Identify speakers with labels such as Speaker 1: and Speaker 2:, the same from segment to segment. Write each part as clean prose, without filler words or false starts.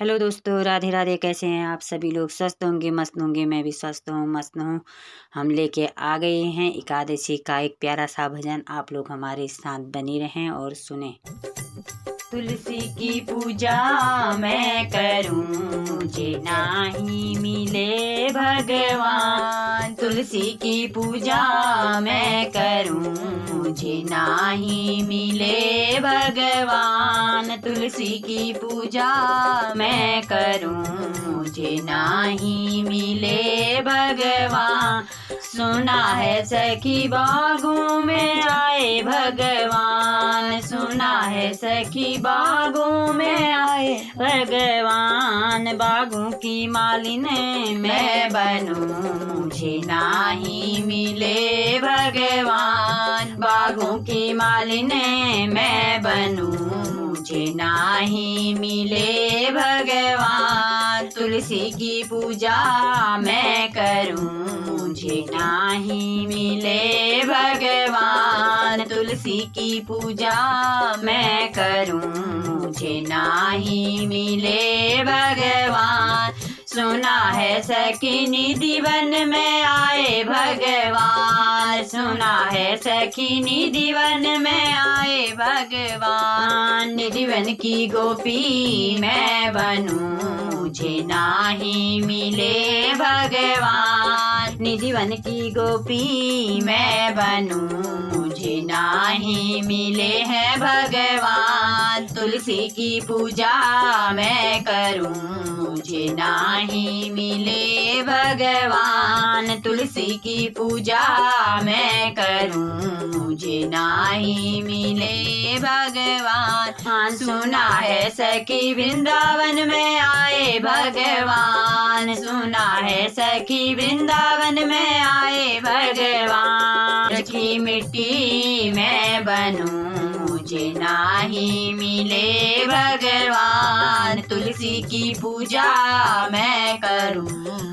Speaker 1: Hello दोस्तों, राधे राधे। कैसे हैं आप सभी लोग? स्वस्थ होंगे, मस्त होंगे। मैं भी स्वस्थ हूँ, मस्त हूँ। हम लेके आ गए हैं एकादशी का एक प्यारा सा भजन। आप लोग हमारे साथ बने रहें और सुने। तुलसी की पूजा मैं करूं, मुझे नाही मिले भगवान। तुलसी की पूजा मैं करूं, मुझे नाही मिले भगवान। तुलसी की पूजा मैं करूं, मुझे नाही मिले भगवान। सुना है सखी बागों में आए भगवान, सुना है सखी बागों में आए भगवान। बागों की मालिन मैं बनूं, मुझे नाही मिले भगवान। बागों की मालिन मैं बनूं, मुझे नाही मिले भगवान। तुलसी की पूजा मैं करूं, मुझे नाही मिले भगवान। तुलसी की पूजा मैं करूं, मुझे नाही मिले भगवान। सुना है सखी निधि वन में आए भगवान, सुना है सखी निधि वन में आए भगवान। निधि वन की गोपी मैं बनूं, मुझे नाही मिले भगवान। निधि वन की गोपी मैं बनूं, मुझे नाही मिले हैं भगवान। तुलसी की पूजा मैं करूं, मुझे नाही मिले भगवान। तुलसी की पूजा मैं करूं, मुझे नाही मिले भगवान। सुना है सखी वृंदावन में आए भगवान, सुना है सखी वृंदावन में आए भगवान। सखी मिट्टी मैं बनूं, मुझे नाही मिले भगवान। तुलसी की पूजा मैं करूं,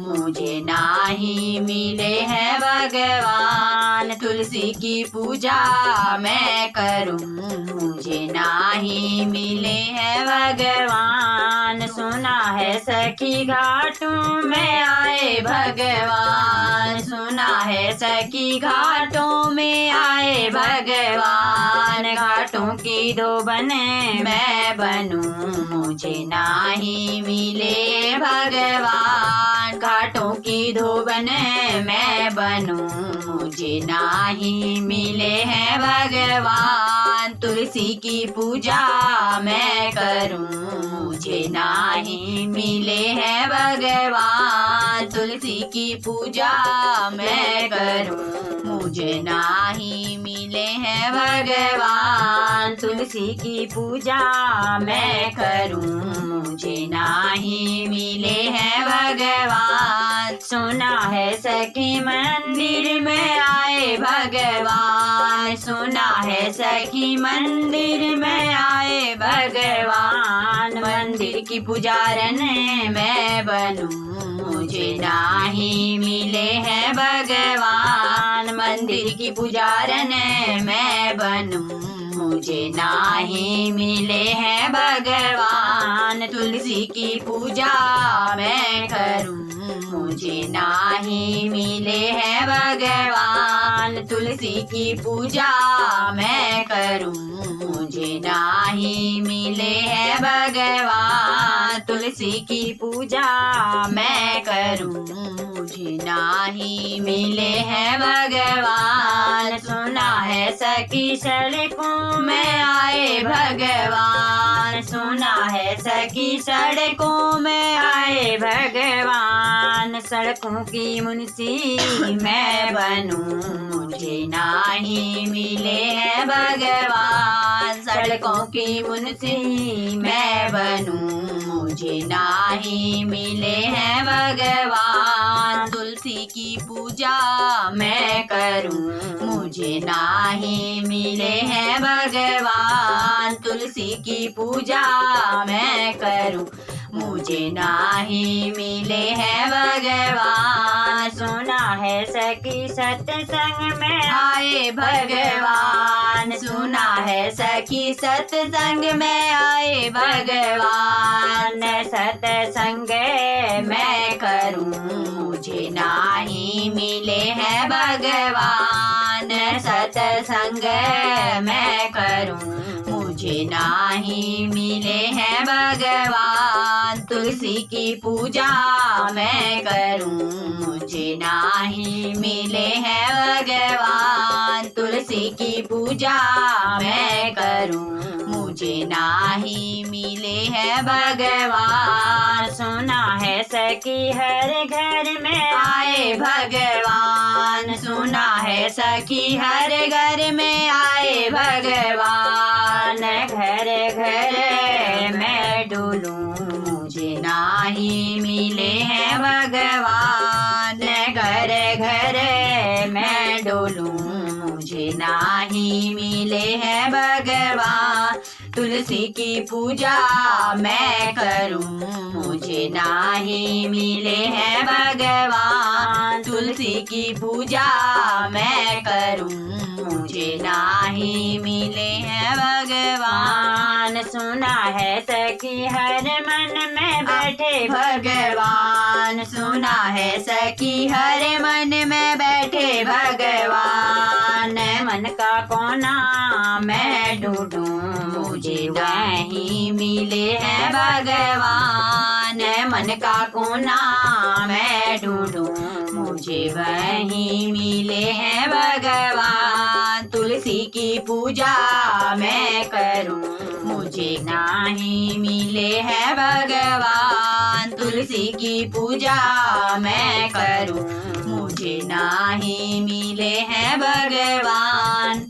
Speaker 1: मुझे नाही मिले हैं भगवान। तुलसी की पूजा मैं करूं, मुझे नाही मिले हैं भगवान। सुना है सखी घाटों में आए भगवान, सुना है सखी घाटों में आए भगवान। घाटों की धोबन मैं बनूं, मुझे नाही मिले भगवान। घाटों की धोबन मैं बनूं, मुझे नाही मिले हैं भगवान। तुलसी की पूजा मैं करूं, मुझे नाही मिले हैं भगवान। तुलसी की पूजा मैं करूं, मुझे नाही मिले हैं भगवान। तुलसी की पूजा मैं करूं, मुझे नाही मिले हैं भगवान। सुना है सखी मंदिर में आए भगवान, सुना है सखी मंदिर में आए भगवान। मंदिर की पुजारन मैं बनूं, मुझे नाही मिले हैं भगवान। मंदिर की पुजारन मैं बनूं, मुझे नाही मिले हैं भगवान। तुलसी की पूजा मैं करूं, मुझे नाही मिले हैं भगवान। तुलसी की पूजा मैं करूं, मुझे नाही मिले हैं भगवान। तुलसी की पूजा मैं करूं, मुझे नाही मिले हैं भगवान। सुना है सखी सड़कों में आए भगवान, सुना है सखी सड़कों में आए भगवान। सड़कों की मुंशी मैं बनूं, मुझे नाही मिले हैं भगवान। सड़कों की मुंशी मैं बनूं, मुझे नाही मिले हैं भगवान। तुलसी की पूजा मैं करूं, मुझे नाही मिले हैं भगवान। तुलसी की पूजा मैं करूं,
Speaker 2: मुझे नाही मिले हैं भगवान।
Speaker 1: सुना है सखी सत्संग में
Speaker 2: आए भगवान, सुना है सखी सत्संग में आए भगवान।
Speaker 1: सत्संग
Speaker 2: मैं करूं मुझे नाही मिले हैं भगवान। सत्संग मैं करूं मुझे नाही मिले हैं भगवान। तुलसी की पूजा मैं करूं मुझे नाही मिले हैं भगवान। तुलसी की पूजा मैं करूं मुझे नाही मिले हैं भगवान।
Speaker 1: सुना है सखी हर घर में
Speaker 2: आए भगवान, सुना है सखी हर घर में आए भगवान।
Speaker 1: घर घर मैं डोलूं
Speaker 2: मुझे नाही मिले हैं भगवान। घर घर मैं डोलूं मुझे नाही मिले हैं भगवान। तुलसी की पूजा मैं करूं मुझे नाही मिले हैं भगवान। तुलसी की पूजा मैं करूं मुझे नाही मिले हैं भगवान।
Speaker 1: सुना है सखी हर मन में बैठे
Speaker 2: भगवान, सुना है सखी हर मन में बैठे भगवान।
Speaker 1: मन का कोना मैं ढूंढूं
Speaker 2: मुझे नहीं मिले हैं भगवान। मन का कोना मैं ढूंढूं मुझे वही मिले हैं भगवान। तुलसी की पूजा मैं करूं मुझे नहीं मिले हैं भगवान। तुलसी की पूजा मैं करूं मुझे नहीं मिले हैं भगवान।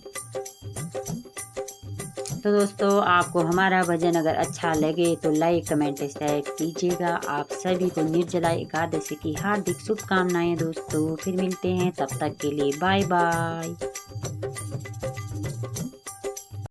Speaker 1: तो दोस्तों, आपको हमारा भजन अगर अच्छा लगे तो लाइक कमेंट शेयर कीजिएगा। आप सभी को निर्जला एकादशी की हार्दिक शुभकामनाएं दोस्तों। फिर मिलते हैं, तब तक के लिए बाय बाय।